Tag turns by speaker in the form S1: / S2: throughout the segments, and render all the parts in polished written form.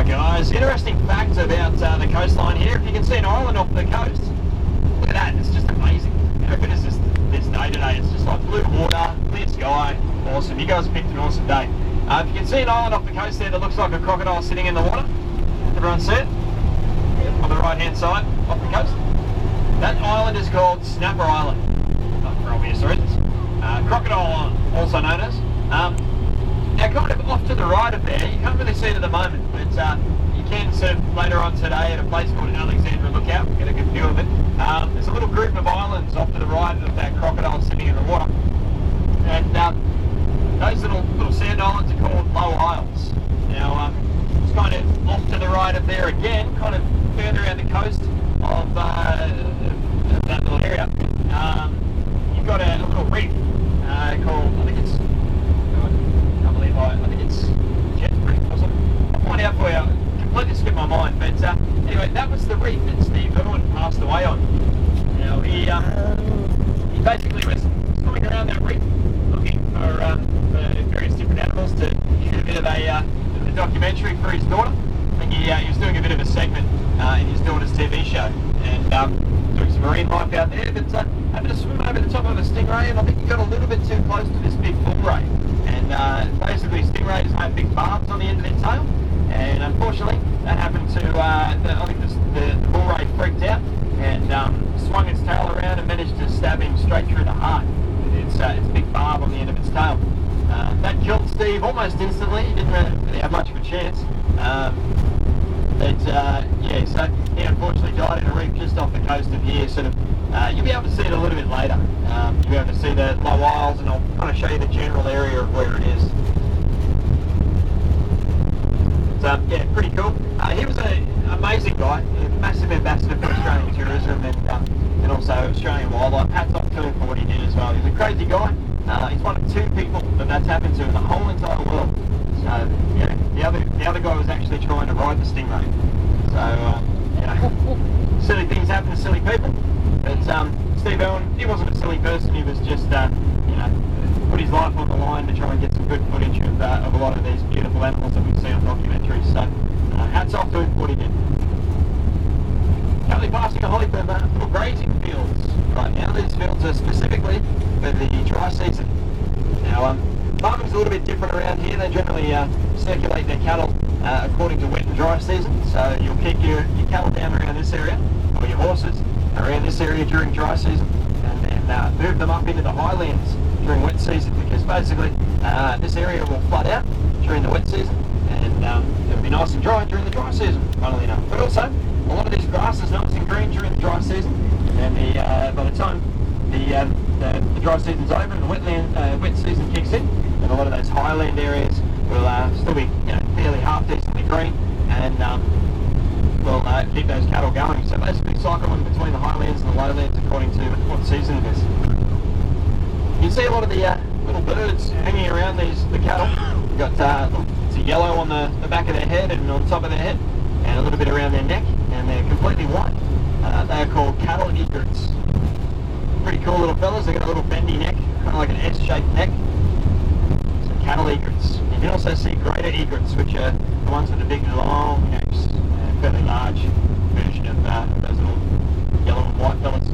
S1: Alright guys, interesting fact about the coastline here. If you can see an island off the coast, look at that, it's just amazing. How good is this day today? It's just like blue water, clear sky, awesome. You guys picked an awesome day. If you can see an island off the coast there that looks like a crocodile sitting in the water, everyone see it? On the right hand side, off the coast. That island is called Snapper Island, for obvious reasons. Crocodile Island, also known as. Now kind of off to the right of there, you can't really see it at the moment, but you can see it later on today at a place called Alexandra Lookout. Get a good view of it. There's a little group of islands off to the right of that crocodile sitting in the water. And those little sand islands are called Low Isles. Now, it's kind of off to the right of there again, kind of further around the coast of that little area. You've got a little reef called, I think it's Jet Reef or something. I'll find out for you. Completely slipped my mind. But anyway, that was the reef that Steve Irwin passed away on. Now, he basically was swimming around that reef looking for various different animals to shoot a bit of a documentary for his daughter. I think he was doing a bit of a segment in his daughter's TV show and doing some marine life out there. But having to swim over the top of a stingray, and I think he got a little bit too close to this big bull ray. And basically stingrays have big barbs on the end of their tail, and unfortunately that happened to, I think the bull ray freaked out and swung its tail around and managed to stab him straight through the heart with its big barb on the end of its tail. That killed Steve almost instantly. He didn't really have much of a chance. Yeah, so he unfortunately died in a reef just off the coast of here. Sort of, you'll be able to see it a little bit later. You'll be able to see the Low Isles, and I'll kind of show you the general area of where it is. So yeah, pretty cool. He was an amazing guy, a massive ambassador for Australian tourism and also Australian wildlife. Hats off to him for what he did as well. He's a crazy guy. He's one of two people that's happened to in the whole entire world. So yeah, the other guy was actually trying to ride the stingray. So you know, silly things happen to silly people. But Steve Irwin, he wasn't a silly person. He was just you know, put his life on the line to try and get some good footage of a lot of these beautiful animals that we see on documentaries. So hats off to him for what he did. Currently passing a Hollyburn little grazing fields right now. These fields are specifically for the dry season. Now, farming's a little bit different around here. They generally circulate their cattle according to wet and dry season. So you'll keep your cattle down around this area, or your horses around this area during dry season, and then move them up into the highlands during wet season, because basically this area will flood out during the wet season, and it'll be nice and dry during the dry season, funnily enough. But also, a lot of this grass is nice and green during the dry season, and by the time the dry season's over and the wet season kicks in, and a lot of those highland areas will still be, you know, fairly half decently green, and will keep those cattle going. So basically cycling between the highlands and the lowlands according to what season it is. You can see a lot of the little birds hanging around the cattle. You've got it's a yellow on the back of their head and on top of their head, and a little bit around their neck, and they're completely white. They are called cattle egrets. Pretty cool little fellas. They've got a little bendy neck, kind of like an S-shaped neck. So cattle egrets. You can also see greater egrets, which are the ones with the big long necks, fairly large version of those little yellow and white fellas.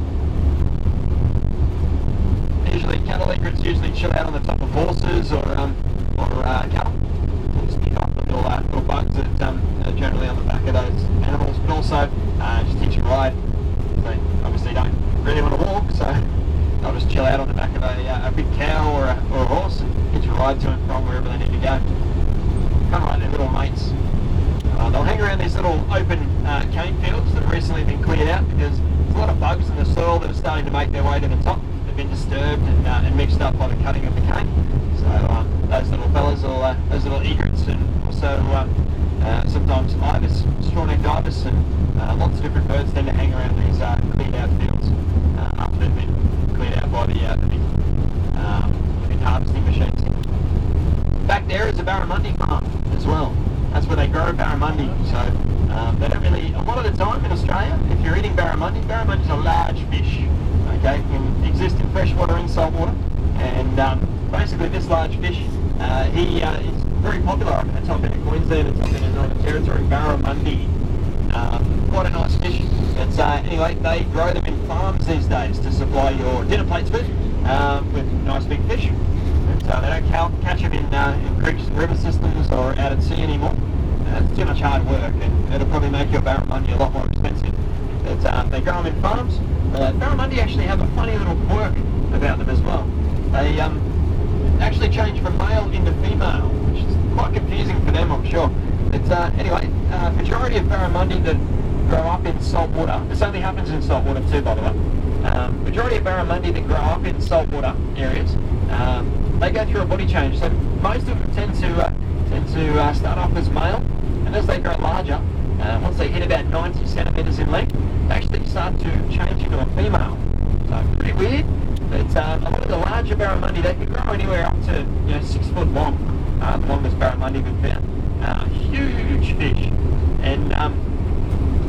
S1: Usually cattle egrets usually chill out on the top of horses or cattle. Just pick up the little bugs that are generally on the back of those animals, but also just teach a ride. They obviously don't really want to walk, so they'll just chill out on the back of a big cow or a horse and hitch a ride to and from wherever they need to go. Kind of like their little mates. They'll hang around these little open cane fields that have recently been cleared out, because there's a lot of bugs in the soil that are starting to make their way to the top. They've been disturbed and mixed up by the cutting of the cane. So those little fellas, those little egrets, and also sometimes ibis, straw-necked ibis, and lots of different birds tend to hang around these cleared out fields after they've been cleared out by the big harvesting machines. Back there is a barramundi farm as well. That's where they grow barramundi. So they don't really, a lot of the time in Australia, if you're eating barramundi's a large fish. Okay, can exist in freshwater and saltwater, and basically this large fish, he is very popular up in the top end of Queensland and top end of Northern Territory. Barramundi, quite a nice fish. It's, anyway, they grow them in farms these days to supply your dinner plates with nice big fish. But, they don't catch them in creeks and river systems or out at sea anymore. It's too much hard work, and it'll probably make your barramundi a lot more expensive. But, they grow them in farms. Barramundi actually have a funny little quirk about them as well. They actually change from male into female, which is quite confusing for them, I'm sure. It's, anyway, majority of barramundi that grow up in salt water, this only happens in salt water too, by the way. Majority of barramundi that grow up in saltwater areas, they go through a body change. So most of them tend to start off as male, and as they grow larger, once they hit about 90 centimetres in length, they actually start to change into a female. So pretty weird. But a lot of the larger barramundi, they can grow anywhere up to 6 foot long. The longest barramundi we've found. Huge fish, and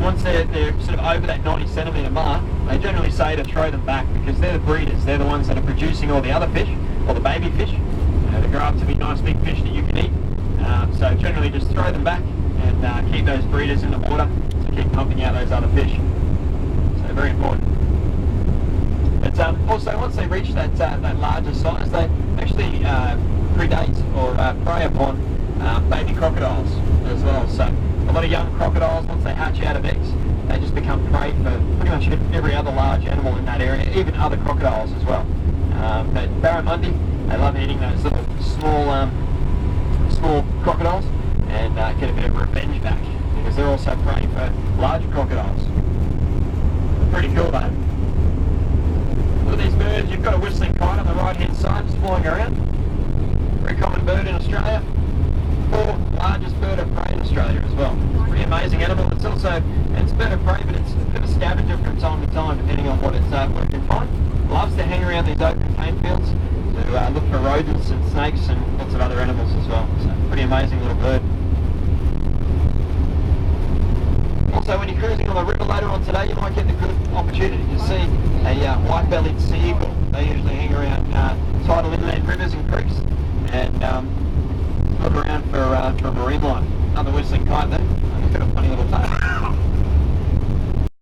S1: once they're sort of over that 90 centimetre mark, they generally say to throw them back because they're the breeders. They're the ones that are producing all the other fish, or the baby fish, that grow up to be nice big fish that you can eat. So generally just throw them back and keep those breeders in the water to keep pumping out those other fish. So very important. But also once they reach that larger size, they actually predate or prey upon baby crocodiles as well. So a lot of young crocodiles, once they hatch out of eggs, they just become prey for pretty much every other large animal in that area, even other crocodiles as well. But barramundi, they love eating those little small crocodiles and get a bit of revenge back because they're also prey for larger crocodiles. Pretty cool though. Look at these birds. You've got a whistling kite on the right hand side just flying around. Very common bird in Australia. 4th largest bird of prey in Australia as well. It's a pretty amazing animal. It's bird of prey, but it's a bit of a scavenger from time to time depending on what it can find. Loves to hang around these open cane fields to look for rodents and snakes and lots of other animals as well. So pretty amazing little bird. Also, when you're cruising on the river later on today, you might get the good opportunity to see a white-bellied sea eagle. They usually hang around tidal inland rivers and creeks and look around for marine life. Another whistling kite there. Got a funny little tail.